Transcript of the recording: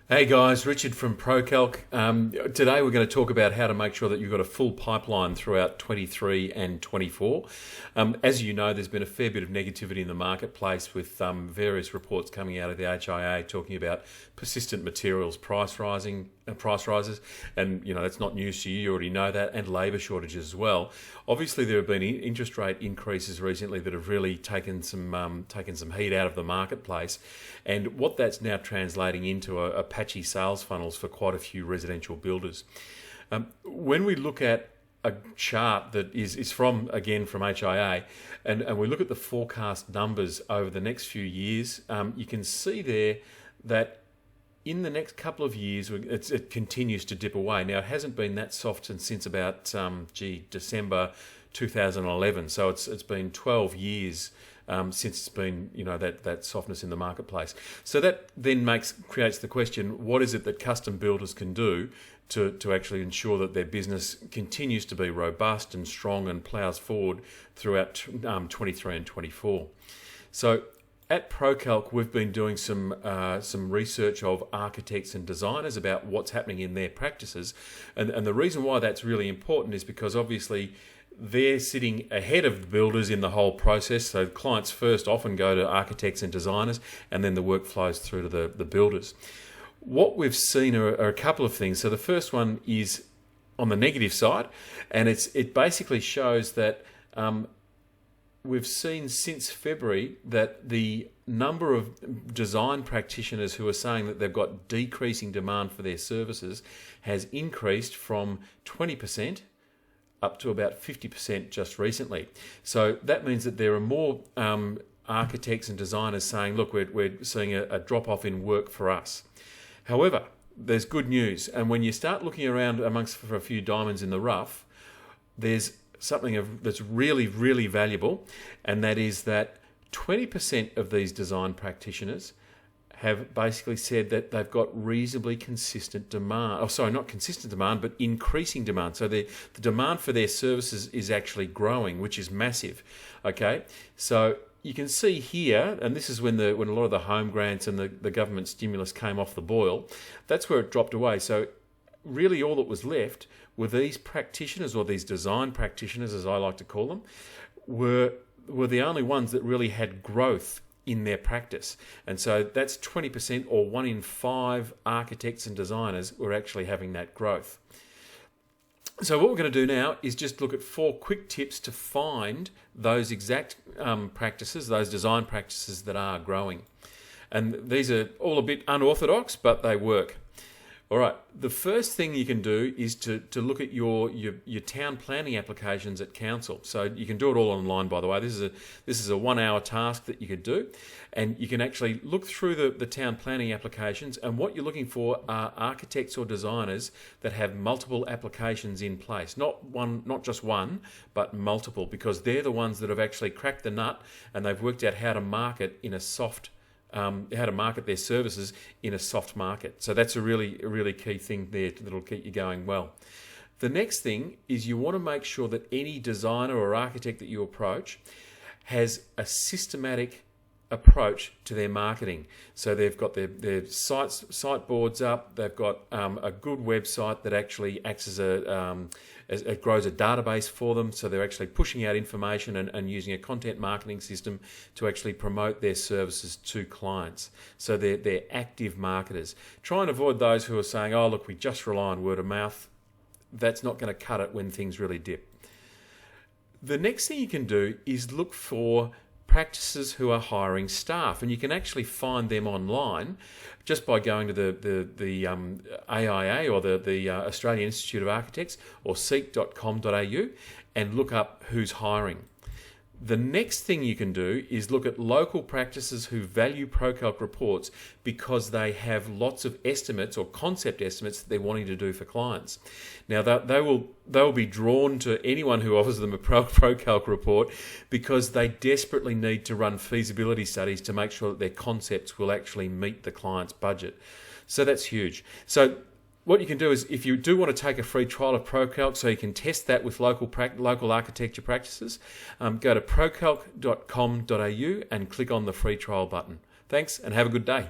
Hey guys, Richard from ProCalc. Today we're going to talk about how to make sure that you've got a full pipeline throughout 23 and 24. As you know, there's been a fair bit of negativity in the marketplace with various reports coming out of the HIA talking about persistent materials price rises, and that's not news to you. You already know that, and labour shortages as well. Obviously, there have been interest rate increases recently that have really taken some heat out of the marketplace, and what that's now translating into a patchy sales funnels for quite a few residential builders. When we look at a chart that is from HIA, and we look at the forecast numbers over the next few years, you can see there that in the next couple of years, it continues to dip away. Now, it hasn't been that soft since about December 2011. So it's been 12 years since it's been that softness in the marketplace. So that then creates the question: what is it that custom builders can do to actually ensure that their business continues to be robust and strong and plows forward throughout 23 and 24? So at ProCalc, we've been doing some research of architects and designers about what's happening in their practices, and the reason why that's really important is because obviously they're sitting ahead of the builders in the whole process. So clients first often go to architects and designers, and then the work flows through to the builders. What we've seen are a couple of things. So the first one is on the negative side, and it basically shows that we've seen since February that the number of design practitioners who are saying that they've got decreasing demand for their services has increased from 20% up to about 50% just recently. So that means that there are more architects and designers saying, look, we're seeing a drop-off in work for us. However, there's good news. And when you start looking around for a few diamonds in the rough, there's something that's really, really valuable, and that is that 20% of these design practitioners have basically said that they've got reasonably consistent demand. Oh, sorry, not consistent demand, but increasing demand. So the demand for their services is actually growing, which is massive. Okay, so you can see here, and this is when a lot of the home grants and the government stimulus came off the boil. That's where it dropped away. So really all that was left were these practitioners, or these design practitioners, as I like to call them, were the only ones that really had growth in their practice. And so that's 20%, or 1 in 5 architects and designers were actually having that growth. So what we're going to do now is just look at 4 quick tips to find those exact practices, those design practices that are growing. And these are all a bit unorthodox, but they work. All right, the first thing you can do is to look at your town planning applications at council. So you can do it all online, by the way. This is a 1-hour task that you could do, and you can actually look through the town planning applications, and what you're looking for are architects or designers that have multiple applications in place. Not just one, but multiple, because they're the ones that have actually cracked the nut, and they've worked out how to market how to market their services in a soft market. So that's a really key thing there that'll keep you going well. The next thing is you want to make sure that any designer or architect that you approach has a systematic approach to their marketing. So they've got their site boards up, they've got a good website that actually acts as it grows a database for them, so they're actually pushing out information and using a content marketing system to actually promote their services to clients. So they're active marketers. Try and avoid those who are saying, oh look, we just rely on word of mouth. That's not going to cut it when things really dip. The next thing you can do is look for practices who are hiring staff, and you can actually find them online just by going to the AIA, or the Australian Institute of Architects, or seek.com.au, and look up who's hiring. The next thing you can do is look at local practices who value ProCalc reports because they have lots of estimates or concept estimates that they're wanting to do for clients. Now, they will be drawn to anyone who offers them a ProCalc report because they desperately need to run feasibility studies to make sure that their concepts will actually meet the client's budget. So that's huge. So what you can do is, if you do want to take a free trial of ProCalc so you can test that with local architecture practices, go to procalc.com.au and click on the free trial button. Thanks, and have a good day.